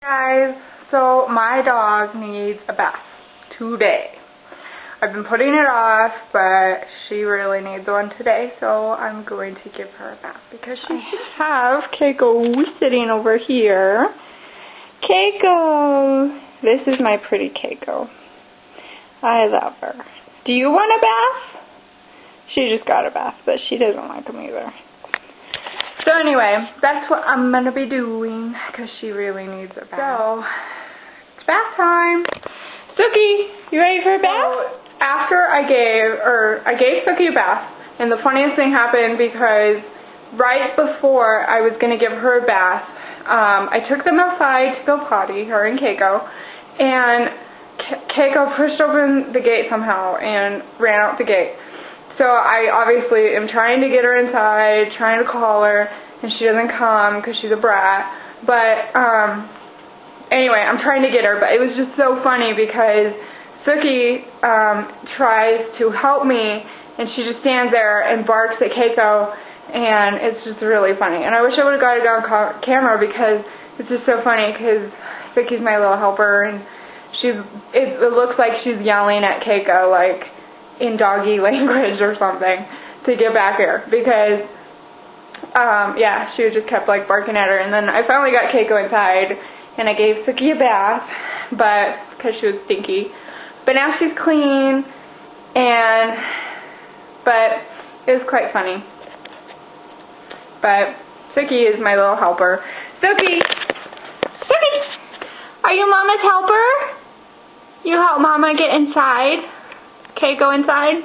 Guys, so my dog needs a bath today. I've been putting it off, but she really needs one today, so I'm going to give her a bath because I have Keiko sitting over here. Keiko! This is my pretty Keiko. I love her. Do you want a bath? She just got a bath, but she doesn't like them either. So anyway, that's what I'm going to be doing because she really needs a bath. So, it's bath time. Suki, you ready for a bath? So, after I gave Suki a bath, and the funniest thing happened because right before I was going to give her a bath, I took them outside to go potty, her and Keiko, and Keiko pushed open the gate somehow and ran out the gate. So I obviously am trying to get her inside, trying to call her, and she doesn't come because she's a brat. But anyway, I'm trying to get her, but it was just so funny because Suki tries to help me, and she just stands there and barks at Keiko, and it's just really funny. And I wish I would have got it on camera because it's just so funny because Suki's my little helper, and it looks like she's yelling at Keiko like in doggy language or something to get back here because yeah, she just kept like barking at her. And then I finally got Keiko inside and I gave Suki a bath, but because she was stinky, but now she's clean, but it was quite funny. But Suki is my little helper. Suki, are you Mama's helper? You help Mama get inside? Keiko inside?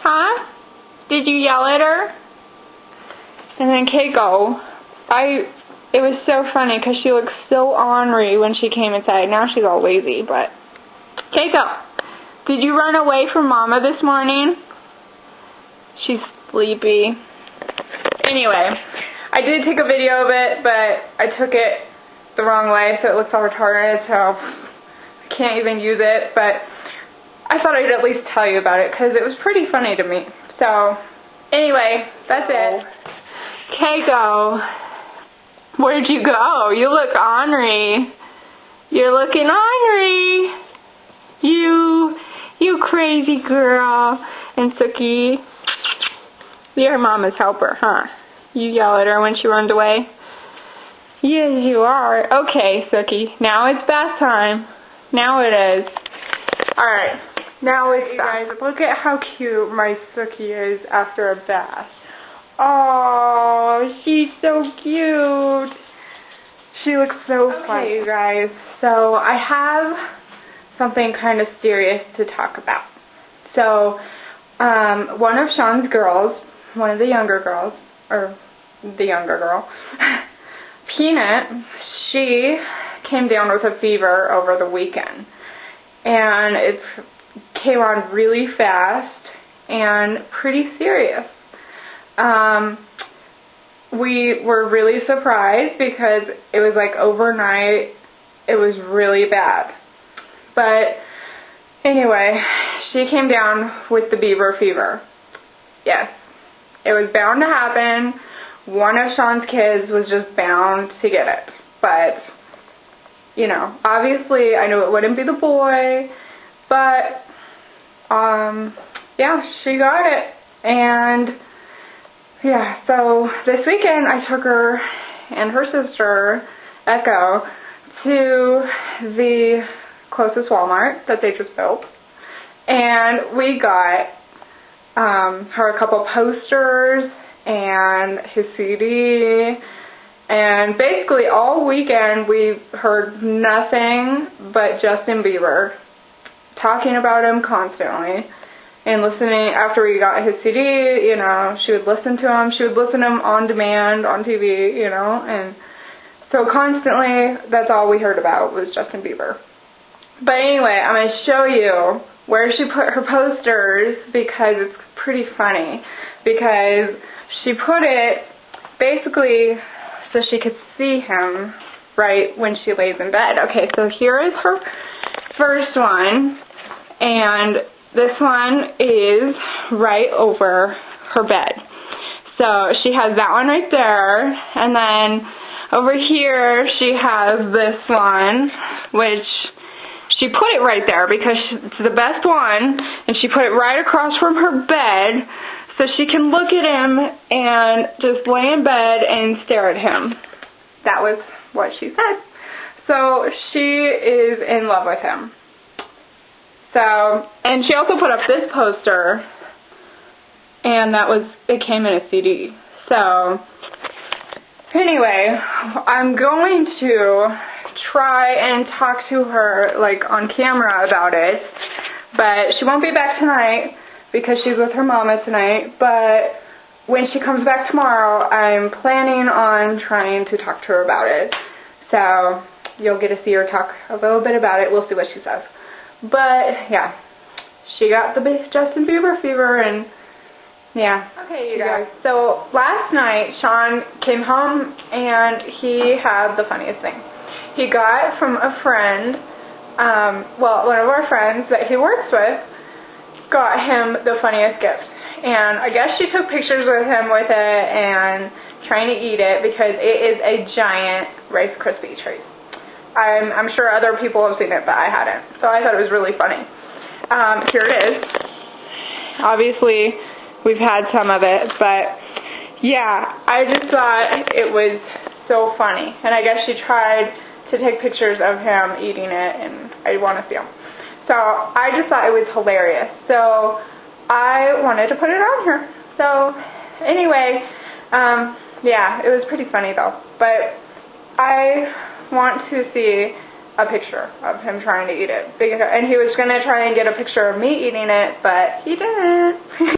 Huh? Did you yell at her? And then Keiko, it was so funny because she looked so ornery when she came inside. Now she's all lazy, but Keiko, did you run away from Mama this morning? She's sleepy. Anyway, I did take a video of it, but I took it the wrong way, so it looks all retarded, so I can't even use it, but I thought I'd at least tell you about it because it was pretty funny to me. So, anyway, that's it. Keiko, where'd you go? You look ornery. You're looking ornery. You crazy girl. And Suki, you're Mama's helper, huh? You yell at her when she runs away? Yes, you are. Okay, Suki, now it's bath time. Now it is. Alright. Now it's guys, look at how cute my Suki is after a bath. Oh, she's so cute. She looks so fun. Okay, you guys, so I have something kind of serious to talk about. So, one of Sean's girls, one of the younger girls, or the younger girl, Peanut, she came down with a fever over the weekend. And it came on really fast and pretty serious. We were really surprised because it was like overnight, it was really bad. But anyway, she came down with the beaver fever. Yes, it was bound to happen. One of Sean's kids was just bound to get it. But you know, obviously I knew it wouldn't be the boy, but yeah, she got it. And yeah, so this weekend I took her and her sister, Echo, to the closest Walmart that they just built. And we got her a couple posters and his CD. And basically all weekend we heard nothing but Justin Bieber, talking about him constantly and listening. After we got his CD, you know, she would listen to him. She would listen to him on demand on TV, you know, and so constantly that's all we heard about was Justin Bieber. But anyway, I'm going to show you where she put her posters because it's pretty funny, because she put it basically so she could see him right when she lays in bed. Okay, so here is her first one, and this one is right over her bed. So she has that one right there, and then Over here she has this one, which she put it right there because it's the best one, and she put it right across from her bed so she can look at him and just lay in bed and stare at him. That was what she said. So she is in love with him. So, and she also put up this poster, and it came in a CD. So, anyway, I'm going to try and talk to her, like, on camera about it, but she won't be back tonight because she's with her mama tonight, but when she comes back tomorrow, I'm planning on trying to talk to her about it. So, you'll get to see her talk a little bit about it. We'll see what she says. But, yeah, she got the Justin Bieber fever, and, yeah. Okay, you guys. So, last night, Sean came home, and he had the funniest thing. He got from a friend, one of our friends that he works with, got him the funniest gift. And I guess she took pictures with him with it and trying to eat it because it is a giant Rice Krispie treat. I'm sure other people have seen it, but I hadn't. So I thought it was really funny. Here it is. Obviously, we've had some of it, but yeah, I just thought it was so funny. And I guess she tried to take pictures of him eating it, and I want to see them. So I just thought it was hilarious. So I wanted to put it on here. So anyway, yeah, it was pretty funny though. But I want to see a picture of him trying to eat it. And he was going to try and get a picture of me eating it, but he didn't.